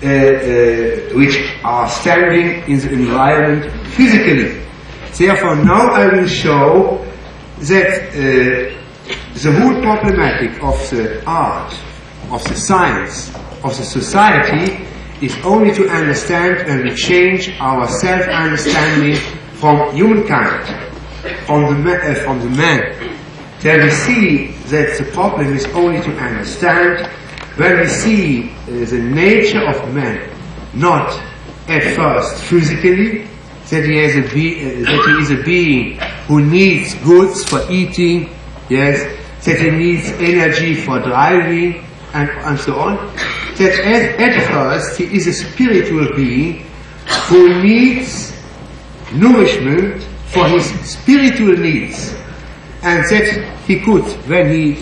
which are standing in the environment physically. Therefore, now I will show that the whole problematic of the art, of the science, of the society is only to understand and change our self-understanding from humankind, from the man. Then we see that the problem is only to understand when we see the nature of man, not at first physically, that he is a being who needs goods for eating, yes, that he needs energy for driving, and so on. That at first he is a spiritual being who needs nourishment for his spiritual needs, and that he could, when he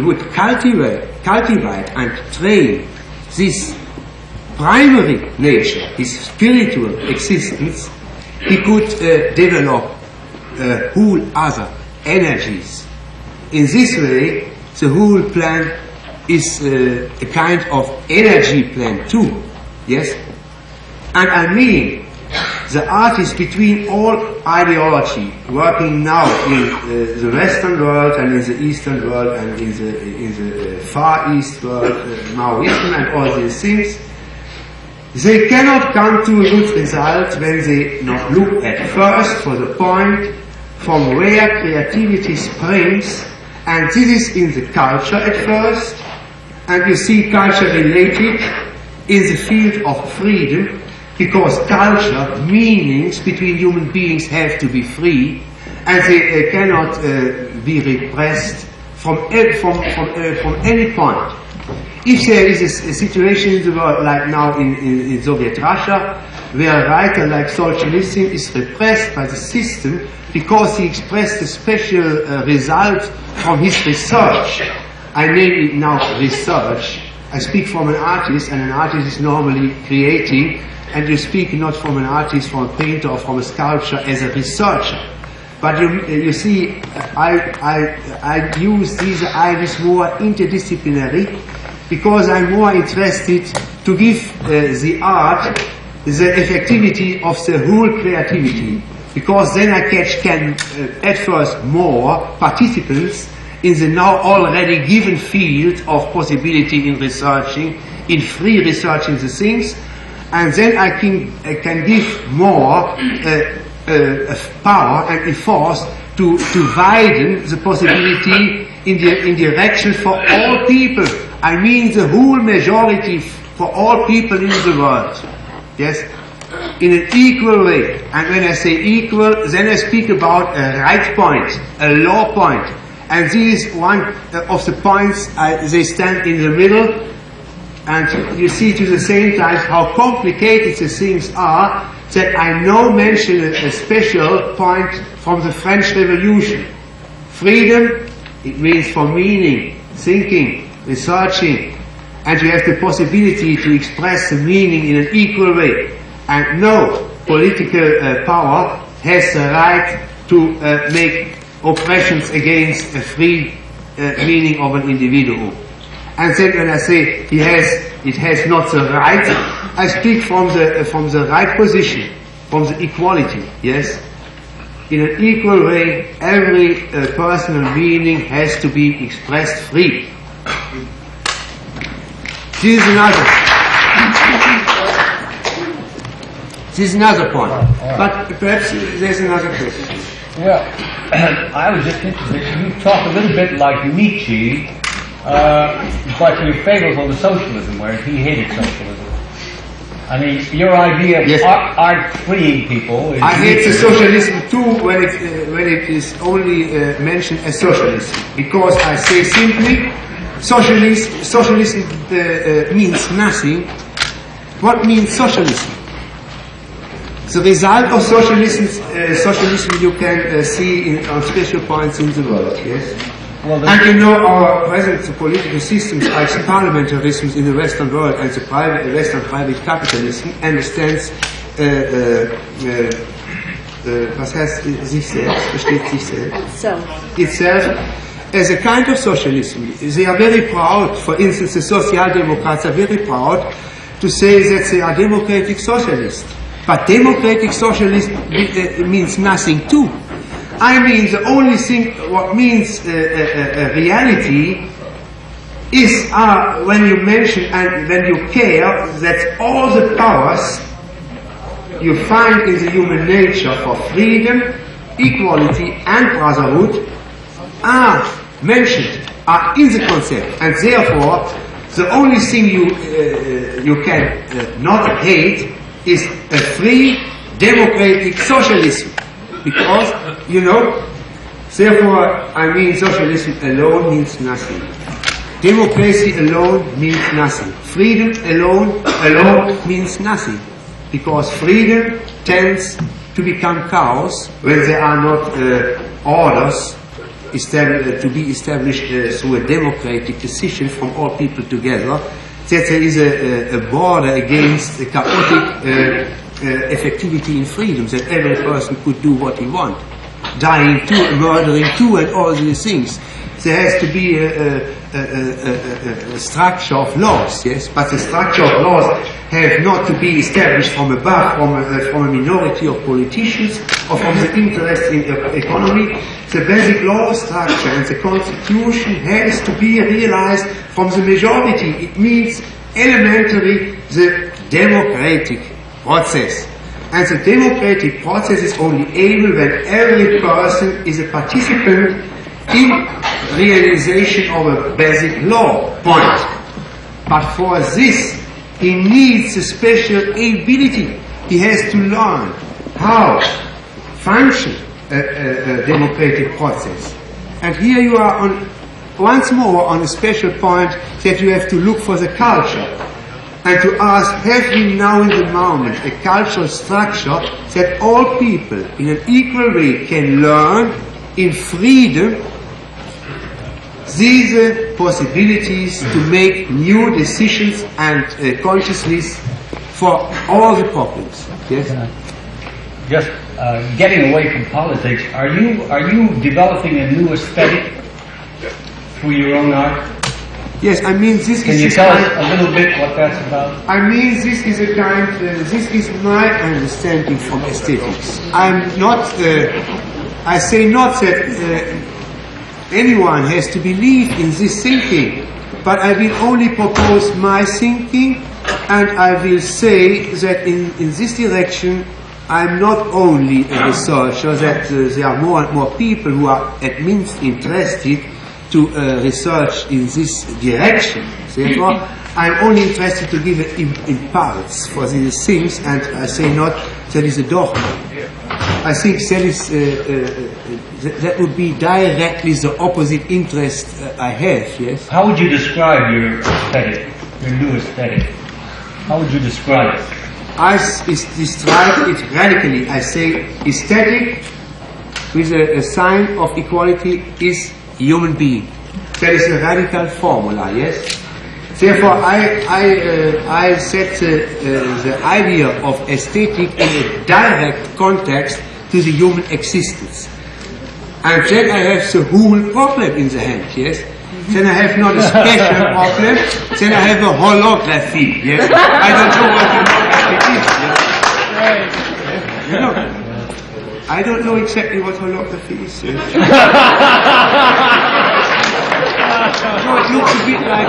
would cultivate and train this primary nature, his spiritual existence, he could develop whole other energies. In this way, the whole plan is a kind of energy plan too, yes? And I mean, the art is between all ideology working now in the Western world and in the Eastern world and in the Far East world, Maoism and all these things. They cannot come to a good result when they not look at first for the point from where creativity springs, and this is in the culture at first, and you see culture related in the field of freedom, because culture, meanings between human beings have to be free, and they cannot be repressed from any point. If there is a situation in the world like now in Soviet Russia, where a writer like Solzhenitsyn is repressed by the system because he expressed a special result from his research, I name it now research. I speak from an artist, and an artist is normally creating, and you speak not from an artist, from a painter or from a sculptor as a researcher. But you see, I use these ideas more interdisciplinary, because I'm more interested to give the art the effectivity of the whole creativity, because then I can at first more participants in the now already given field of possibility in researching, in free researching the things, and then I can give more power and effort to widen the possibility in direction for all people. I mean the whole majority, for all people in the world. Yes? In an equal way. And when I say equal, then I speak about a right point, a law point. And this is one of the points, they stand in the middle. And you see to the same time how complicated the things are, that I now mention a special point from the French Revolution. Freedom, it means for meaning, thinking, researching, and you have the possibility to express the meaning in an equal way. And no political power has the right to make oppressions against a free meaning of an individual. And then when I say it has not the right, I speak from the right position, from the equality, yes? In an equal way, every personal meaning has to be expressed free. This is another point. But perhaps there's another question. Well, I was just interested, you talk a little bit like N.Y.C, but your favors on the socialism, whereas he hated socialism. I mean, your idea of yes. art freeing people is... I hate the socialism too when it is only mentioned as socialism, because I say simply socialism means nothing. What means socialism? The result of socialism you can see on special points in the world, yes? Well, and you know our present political systems, like parliamentarism in the Western world and the Western private capitalism, understands was heißt sich selbst, versteht sich selbst, itself as a kind of socialism. They are very proud, for instance, the Social Democrats are very proud to say that they are democratic socialists. But democratic socialist means nothing too. I mean, the only thing what means reality is when you mention and when you care that all the powers you find in the human nature for freedom, equality and brotherhood are mentioned, are in the concept, and therefore the only thing you can not hate is a free democratic socialism, because therefore I mean socialism alone means nothing. Democracy alone means nothing. Freedom alone means nothing, because freedom tends to become chaos when there are not orders to be established through a democratic decision from all people together, that there is a border against a chaotic effectivity in freedom, that every person could do what he wants, dying too, murdering too, and all these things. There has to be a structure of laws, yes, but the structure of laws have not to be established from above, from a minority of politicians, or from the interest in the economy. The basic law structure and the constitution has to be realized from the majority. It means elementary the democratic process. And the democratic process is only able when every person is a participant in realization of a basic law point. But for this, he needs a special ability. He has to learn how to function a democratic process. And here you are once more on a special point that you have to look for the culture and to ask, have we now in the moment a cultural structure that all people in an equal way can learn in freedom these possibilities to make new decisions and consciousness for all the problems? Yes? Just getting away from politics, are you developing a new aesthetic through your own art? Yes, I mean this Can is... you tell us a little bit what that's about? I mean this is a kind... this is my understanding from aesthetics. I'm not... I say not that anyone has to believe in this thinking, but I will only propose my thinking, and I will say that in this direction I'm not only a researcher, that there are more and more people who are at least interested to research in this direction. Therefore, I'm only interested to give an impulse for these things, and I say not that is a dogma. I think that is that would be directly the opposite interest I have. Yes. How would you describe your aesthetic, your new aesthetic? How would you describe it? I describe it radically. I say aesthetic with a sign of equality is human being. That is a radical formula. Yes. Therefore, I set the idea of aesthetic in a direct context to the human existence. And then I have the whole problem in the hand, yes? Then I have not a special problem, then I have a holography, yes? I don't know what holography is, yes? You know, I don't know exactly what holography is, yes? No, it looks a bit like